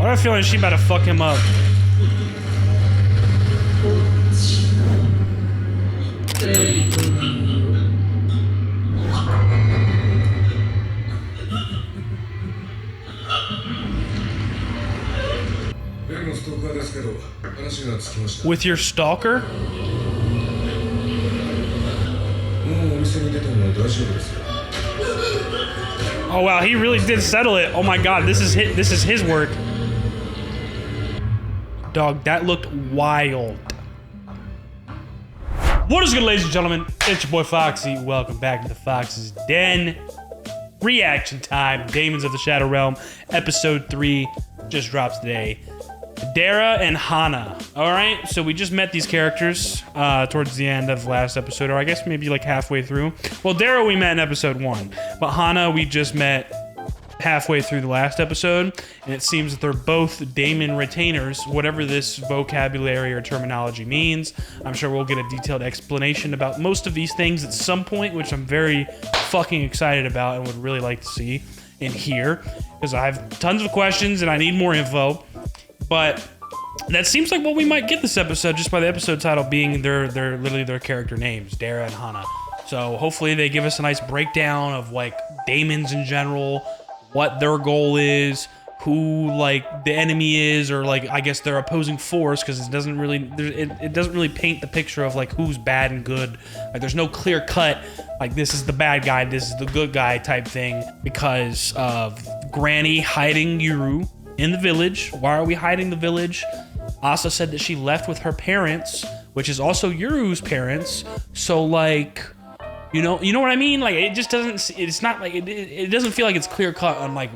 I have a feeling she about to fuck him up. With your stalker? Oh wow, he really did settle it. Oh my god, this is his work. Dog, that looked wild. What is good, ladies and gentlemen? It's your boy Foxy. Welcome back to the Fox's Den. Reaction time. Daemons of the Shadow Realm. Episode 3 just drops today. Dara and Hana. Alright, so we just met these characters towards the end of last episode, or I guess maybe like halfway through. Well, Dara we met in episode 1, but Hana we just met halfway through the last episode, and it seems that they're both Daemon retainers, whatever this vocabulary or terminology means. I'm sure we'll get a detailed explanation about most of these things at some point, which I'm very fucking excited about and would really like to see and hear, because I have tons of questions and I need more info. But that seems like what we might get this episode, just by the episode title being literally their character names, Dara and Hana. So hopefully they give us a nice breakdown of like Daemons in general, what their goal is, who like the enemy is, or like I guess their opposing force, because it doesn't really paint the picture of like who's bad and good. Like there's no clear cut like this is the bad guy, this is the good guy type thing, because of Granny hiding Yuru in the village. Why are we hiding the village? Asa said that she left with her parents, which is also Yuru's parents. So like, you know what I mean? Like it just doesn't. It's not like it doesn't feel like it's clear cut on like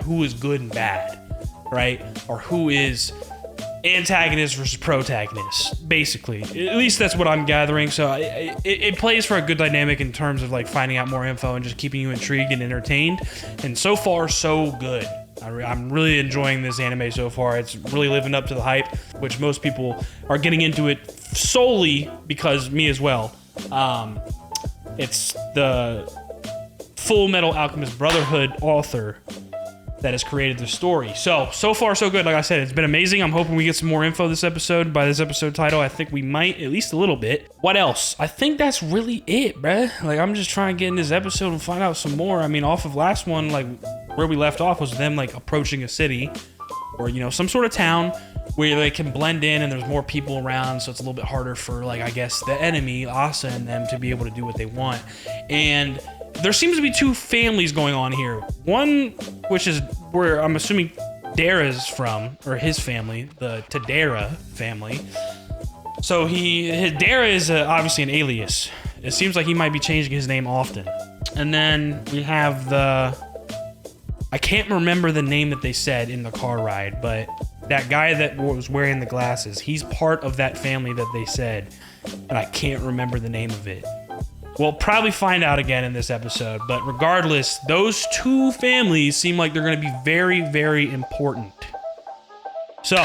who is good and bad, right? Or who is antagonist versus protagonist. Basically, at least that's what I'm gathering. So it plays for a good dynamic in terms of like finding out more info and just keeping you intrigued and entertained. And so far, so good. I'm really enjoying this anime so far. It's really living up to the hype, which most people are getting into it solely because me as well. It's the Full Metal Alchemist Brotherhood author that has created the story. So far so good. Like I said, it's been amazing. I'm hoping we get some more info this episode. By this episode title, I think we might, at least a little bit. What else? I think that's really it, bruh. Like I'm just trying to get in this episode and find out some more. I mean, off of last one, like where we left off was them like approaching a city or, you know, some sort of town where they can blend in and there's more people around, so it's a little bit harder for like, I guess, the enemy, Asa and them, to be able to do what they want. And there seems to be two families going on here. One, which is where I'm assuming Dara's from, or his family, the Tadara family. So Dara is obviously an alias. It seems like he might be changing his name often. And then we have I can't remember the name that they said in the car ride, but that guy that was wearing the glasses, he's part of that family that they said, and I can't remember the name of it. We'll probably find out again in this episode, but regardless, those two families seem like they're going to be very, very important. So,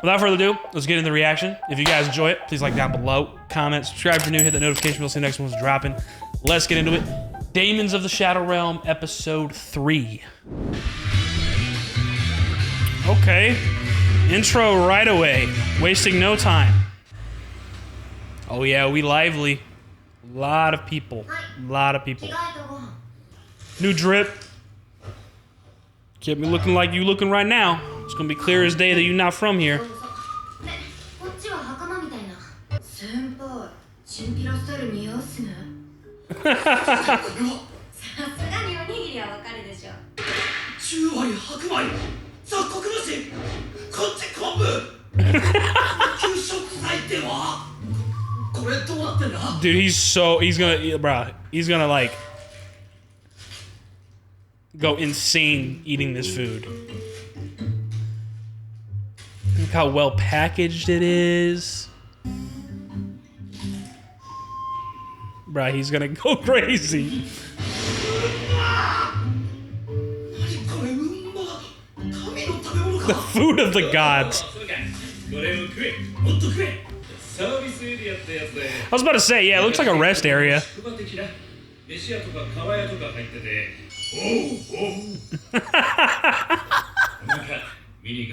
without further ado, let's get into the reaction. If you guys enjoy it, please like down below, comment, subscribe if you're new, hit that notification bell so the next one's dropping. Let's get into it. Daemons of the Shadow Realm, Episode 3. Okay. Intro right away. Wasting no time. Oh yeah, we lively. A lot of people. A lot of people. New drip. Get me looking like you looking right now. It's gonna be clear as day that you're not from here. Dude, he's gonna like go insane eating this food. Look how well packaged it is. Bruh, he's gonna go crazy. The food of the gods. I was about to say, yeah, it looks like a rest area.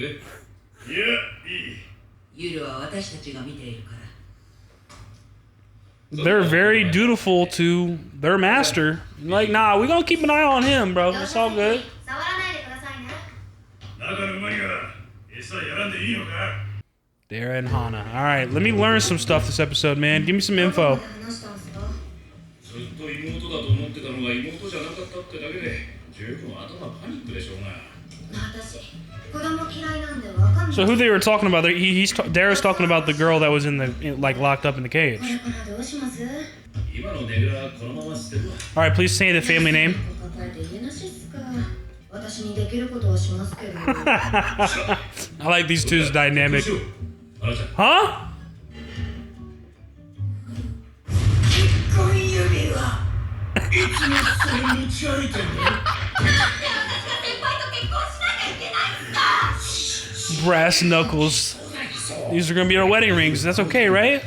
に行く？いや、いい。ユルは私たちが見ているから。They're very dutiful to their master. Like, nah, we gonna keep an eye on him, bro. It's all good. Dara and Hana. All right, let me learn some stuff this episode, man. Give me some info. So who they were talking about? Dara's talking about the girl that was like locked up in the cage. All right, please say the family name. I like these two's dynamic. Huh? Brass knuckles. These are gonna be our wedding rings. That's okay, right?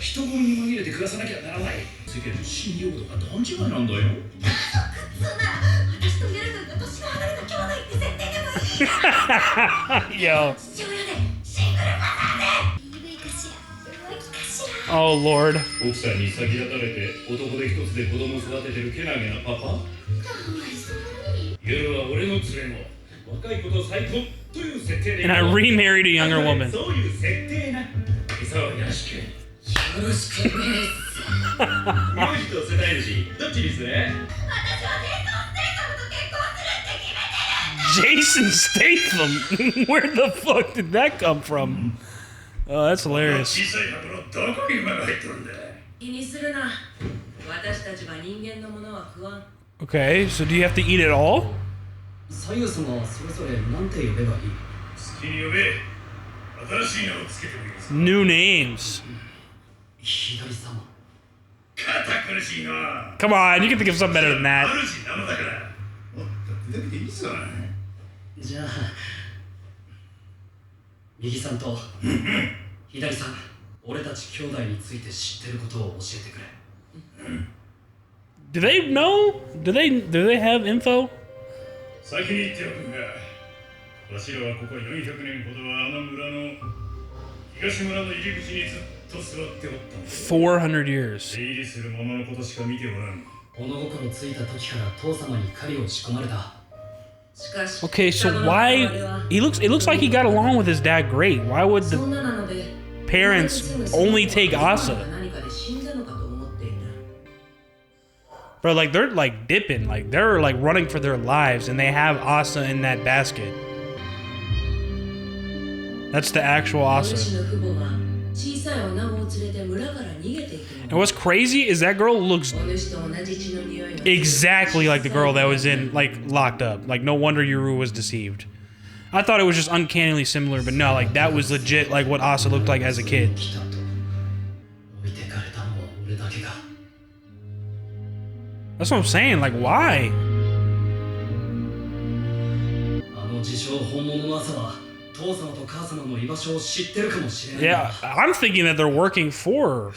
Yo. Oh Lord. And I remarried a younger woman. Jason Statham? Where the fuck did that come from? Oh, that's hilarious. Okay, so do you have to eat it all? New names. Come on, you can think of something better than that. Do they know? Do they have info? $400 years. Okay, so why it looks like he got along with his dad great. Why would the parents only take Asa? Bro, like they're like dipping, like they're like running for their lives, and they have Asa in that basket. That's the actual Asa. And what's crazy is that girl looks exactly like the girl that was in, like, locked up. Like, no wonder Yuru was deceived. I thought it was just uncannily similar, but no, like, that was legit, like, what Asa looked like as a kid. That's what I'm saying, like, why? Yeah, I'm thinking that they're working for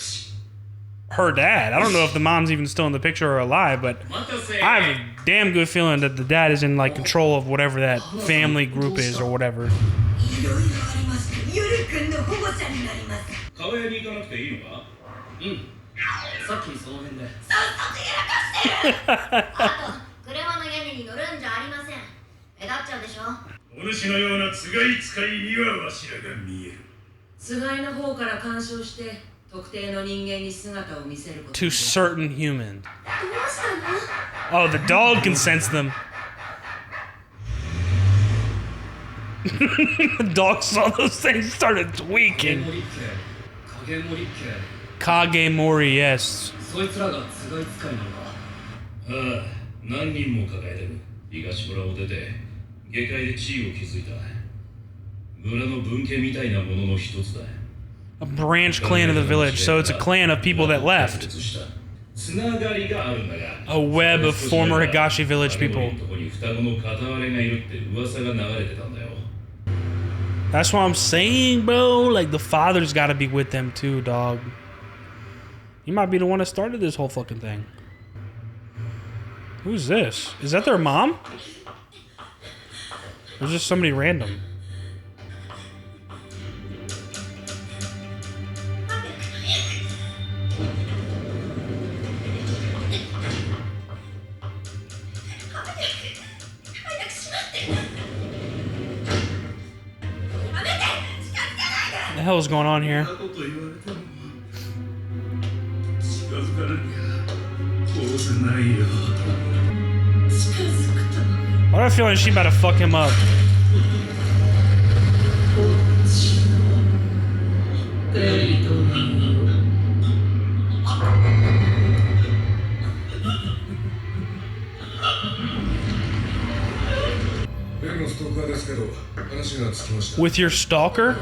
her dad. I don't know if the mom's even still in the picture or alive, but I have a damn good feeling that the dad is in like control of whatever that family group is or whatever. To certain humans. Oh, the dog can sense them. The dog saw those things, started tweaking. Kagemori, yes. A branch clan of the village, so it's a clan of people that left. A web of former Higashi village people. That's what I'm saying, bro. Like, the father's gotta be with them too, dog. He might be the one that started this whole fucking thing. Who's this? Is that their mom? Or is this somebody random? The hell is going on here? Why do I feel like she about to fuck him up? With your stalker?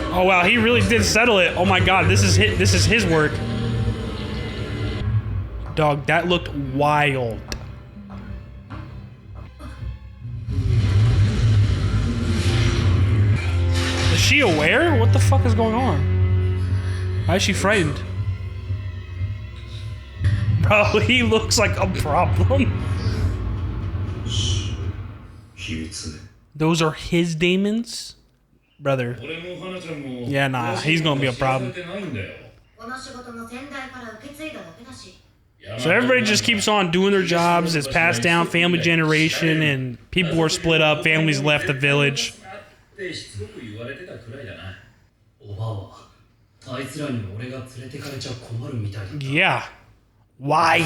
Oh wow, he really did settle it. Oh my god, this is his work. Dog, that looked wild. Is she aware? What the fuck is going on? Why is she frightened? Bro, he looks like a problem. Those are his daemons? Brother. Yeah, nah, he's gonna be a problem. So everybody just keeps on doing their jobs. It's passed down, family generation, and people were split up, families left the village. Yeah. Why?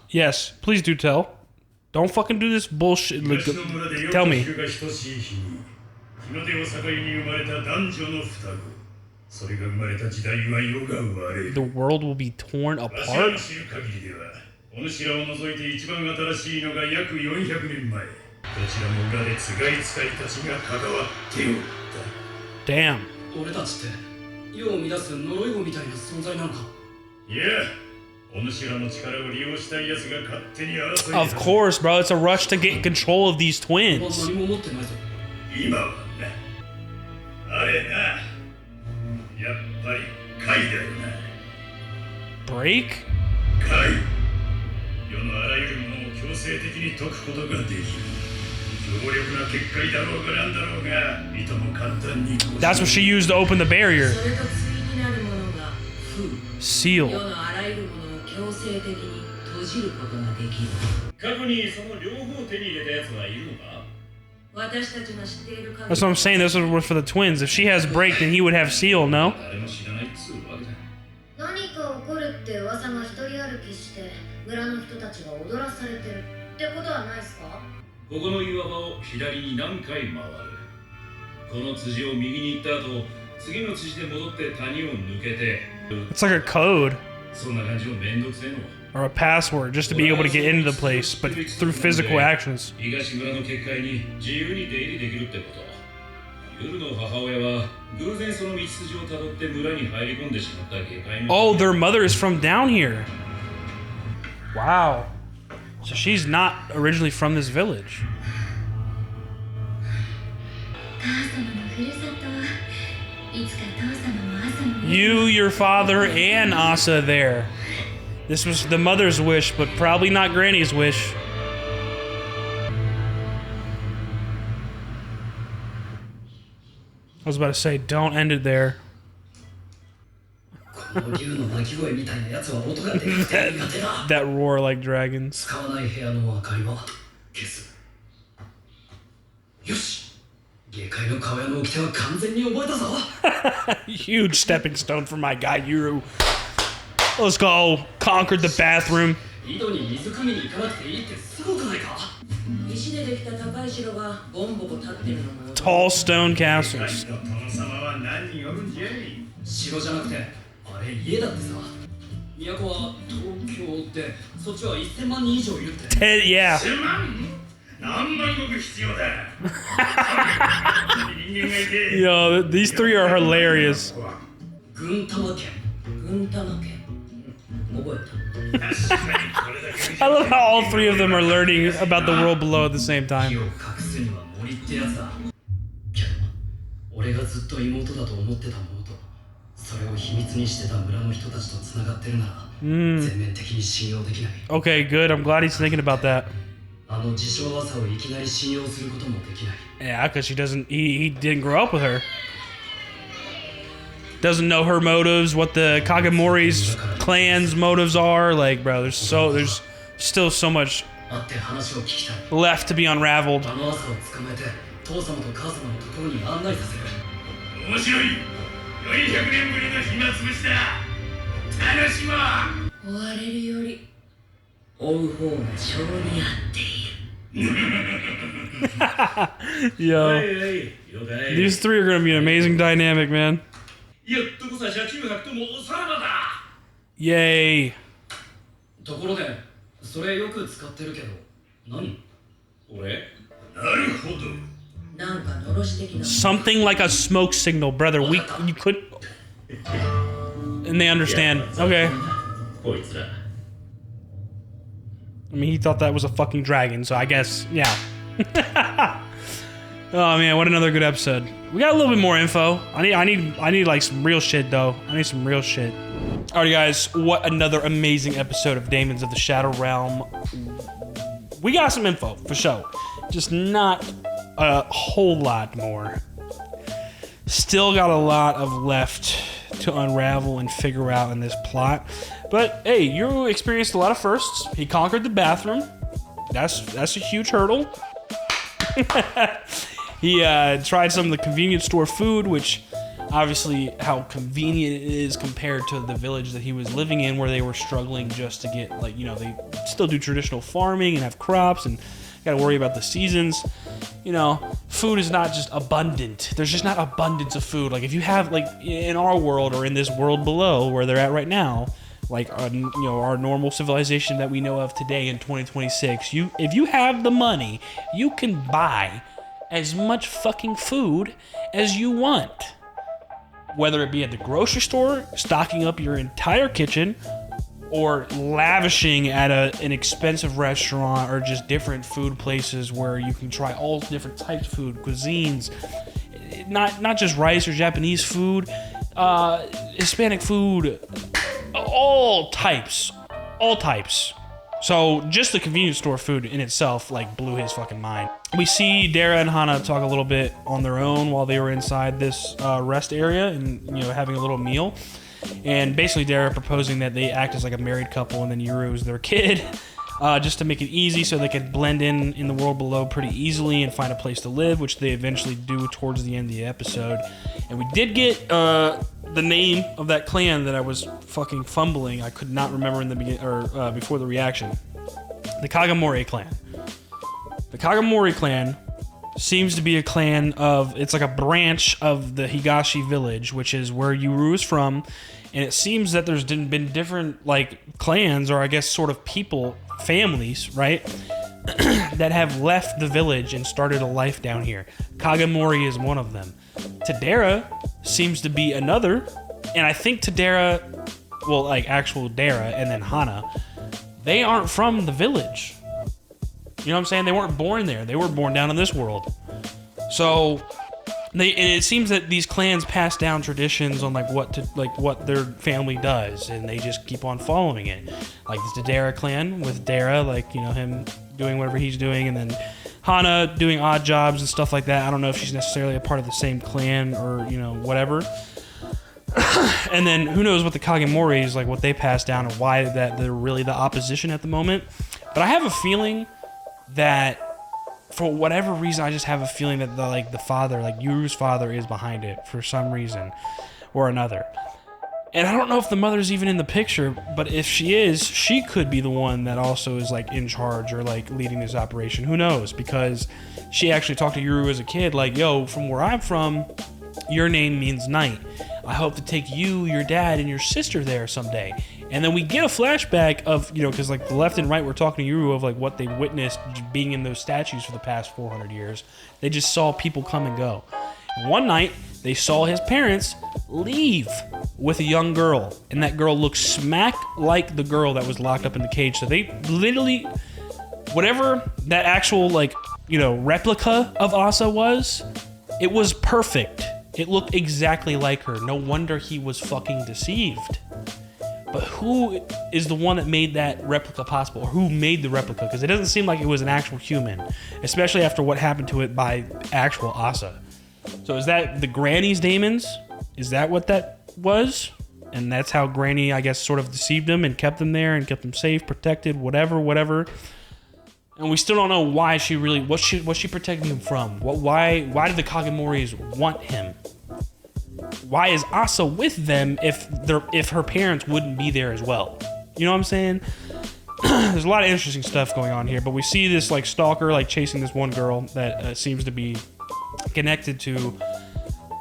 Yes, please do tell. Don't fucking do this bullshit. Tell me. The world will be torn apart? Damn. Of course, bro. It's a rush to get control of these twins. Break? That's what she used to open the barrier. Seal. That's what I'm saying. This was for the twins. If she has break, then he would have seal, no? It's like a code. Or a password, just to be able to get into the place, but through physical actions. Oh, their mother is from down here. Wow. So she's not originally from this village. You, your father, and Asa there. This was the mother's wish, but probably not Granny's wish. I was about to say, don't end it there. that roar like dragons. Huge stepping stone for my guy, Yuru. Let's go. Conquered the bathroom. Tall stone castles. Yeah. Yo, these three are hilarious. I love how all three of them are learning about the world below at the same time. Okay, good. I'm glad he's thinking about that. Yeah, because he didn't grow up with her. doesn't know her motives, what the Kagemori's clan's motives are. Like, bro, there's still so much 会って話を聞きたい left to be unraveled. あの朝を捕まえて父様と母様のところに案内させる面白い400年ぶりの暇つぶしだ楽しもう追われるより追う方が性に合っている Yo, these three are gonna be an amazing dynamic, man. やっとこさ車中泊ともおさらばだ Yay. ところでそれよく使ってるけど何俺なるほどなんかのろし的な Something like a smoke signal, brother. You could. And they understand. Okay. こいつら I mean, he thought that was a fucking dragon, so I guess, yeah. Oh man, what another good episode. We got a little bit more info. I need like some real shit though. I need some real shit. Alright guys, what another amazing episode of Daemons of the Shadow Realm. We got some info, for sure. Just not a whole lot more. Still got a lot of left to unravel and figure out in this plot. But hey, you experienced a lot of firsts. He conquered the bathroom. That's a huge hurdle. He tried some of the convenience store food, which obviously how convenient it is compared to the village that he was living in, where they were struggling just to get, like, you know, they still do traditional farming and have crops and gotta worry about the seasons. You know, food is not just abundant. There's just not abundance of food. Like if you have, like in our world or in this world below where they're at right now, like you know, our normal civilization that we know of today in 2026, if you have the money, you can buy as much fucking food as you want. Whether it be at the grocery store, stocking up your entire kitchen, or lavishing at an expensive restaurant, or just different food places where you can try all different types of food, cuisines, not just rice or Japanese food, Hispanic food, all types. So just the convenience store food in itself like blew his fucking mind. We see Dara and Hana talk a little bit on their own while they were inside this rest area and, you know, having a little meal. And basically Dara proposing that they act as like a married couple and then Yuru is their kid, just to make it easy so they could blend in the world below pretty easily and find a place to live, which they eventually do towards the end of the episode. And we did get the name of that clan that I was fucking fumbling. I could not remember in the beginning or before the reaction. The Kagemori clan. The Kagemori clan seems to be a clan of, it's like a branch of the Higashi village, which is where Yuru is from. And it seems that there's been different like clans, or I guess sort of people, families, right? that have left the village and started a life down here. Kagemori is one of them. Tadera seems to be another. And I think Tadera, well, like actual Dara and then Hana, they aren't from the village. You know what I'm saying? They weren't born there. They were born down in this world. So it seems that these clans pass down traditions on like what their family does, and they just keep on following it. Like the Dara clan with Dara, like, you know, him doing whatever he's doing, and then Hana doing odd jobs and stuff like that. I don't know if she's necessarily a part of the same clan or, you know, whatever. And then who knows what the Kagemoris, like what they pass down and why that they're really the opposition at the moment. But I have a feeling that for whatever reason, I just have a feeling that the father, like Yuru's father, is behind it for some reason or another. And I don't know if the mother's even in the picture, but if she is, she could be the one that also is like in charge or like leading this operation. Who knows? Because she actually talked to Yuru as a kid, like, yo, from where I'm from, your name means night. I hope to take you, your dad, and your sister there someday. And then we get a flashback of, you know, because like the left and right were talking to Yuru of like what they witnessed being in those statues for the past 400 years. They just saw people come and go. And one night, they saw his parents leave with a young girl. And that girl looked smack like the girl that was locked up in the cage. So they literally, whatever that actual, like, you know, replica of Asa was, it was perfect. It looked exactly like her. No wonder he was fucking deceived. But who is the one that made that replica possible? Or who made the replica? Because it doesn't seem like it was an actual human. Especially after what happened to it by actual Asa. So is that the Granny's Daemons? Is that what that was. And that's how Granny, I guess, sort of deceived him and kept him there and kept him safe, protected, whatever. And we still don't know why she really, what's she protecting him from? Why did the Kagemoris want him? Why is Asa with them if her parents wouldn't be there as well? You know what I'm saying? There's a lot of interesting stuff going on here, but we see this like stalker like chasing this one girl that seems to be connected to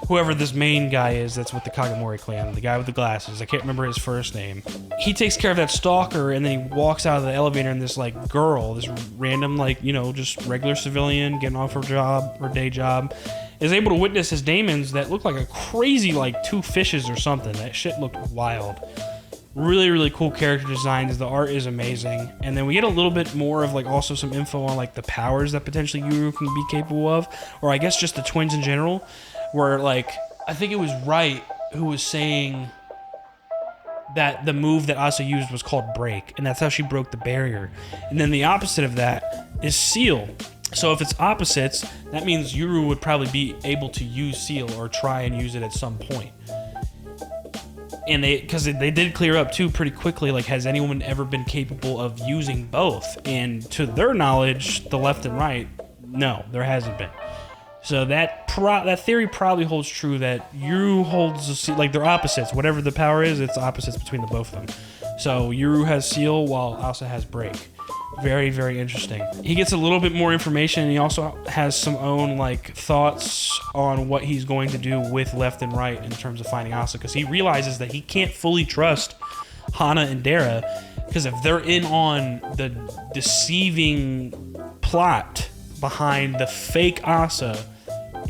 whoever this main guy is that's with the Kagemori clan, the guy with the glasses. I can't remember his first name. He takes care of that stalker, and then he walks out of the elevator, and this like girl, this random like, you know, just regular civilian getting off her day job, is able to witness his daemons that look like a crazy like two fishes or something. That shit looked wild. Really, really cool character designs. The art is amazing. And then we get a little bit more of like also some info on like the powers that potentially Yuru can be capable of, or I guess just the twins in general. Where, like, I think it was Wright who was saying that the move that Asa used was called Break, and that's how she broke the barrier. And then the opposite of that is Seal. So if it's opposites, that means Yuru would probably be able to use Seal or try and use it at some point. And because they did clear up too pretty quickly, like, has anyone ever been capable of using both? And to their knowledge, the left and right, no, there hasn't been. So that theory probably holds true, that Yuru holds like they're opposites. Whatever the power is, it's opposites between the both of them. So Yuru has Seal while Asa has Break. Very, very interesting. He gets a little bit more information, and he also has some own like thoughts on what he's going to do with left and right in terms of finding Asa, because he realizes that he can't fully trust Hana and Dara, because if they're in on the deceiving plot behind the fake Asa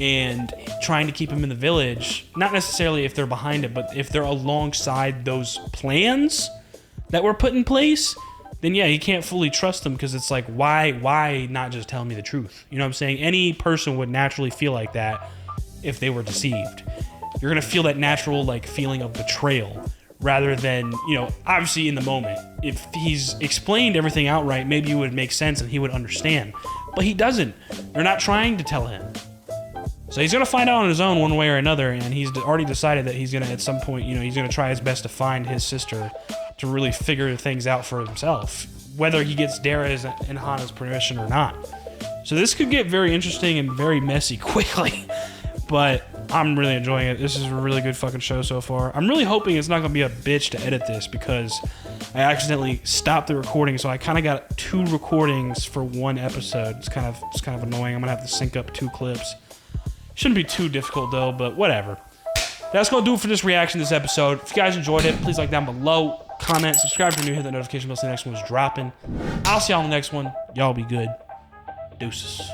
and trying to keep him in the village, not necessarily if they're behind it, but if they're alongside those plans that were put in place, then yeah, he can't fully trust them, because it's like, why not just tell me the truth? You know what I'm saying? Any person would naturally feel like that if they were deceived. You're gonna feel that natural like feeling of betrayal, rather than, you know, obviously in the moment. If he's explained everything outright, maybe it would make sense and he would understand. But he doesn't. They're not trying to tell him. So he's going to find out on his own one way or another, and he's already decided that he's going to, at some point, you know, he's going to try his best to find his sister to really figure things out for himself, whether he gets Dara's and Hana's permission or not. So this could get very interesting and very messy quickly, but I'm really enjoying it. This is a really good fucking show so far. I'm really hoping it's not going to be a bitch to edit this, because I accidentally stopped the recording, so I kind of got 2 recordings for one episode. It's kind of annoying. I'm going to have to sync up 2 clips. Shouldn't be too difficult though, but whatever. That's going to do it for this reaction to this episode. If you guys enjoyed it, please like down below, comment, subscribe if you're new, hit that notification bell so the next one's dropping. I'll see y'all in the next one. Y'all be good. Deuces.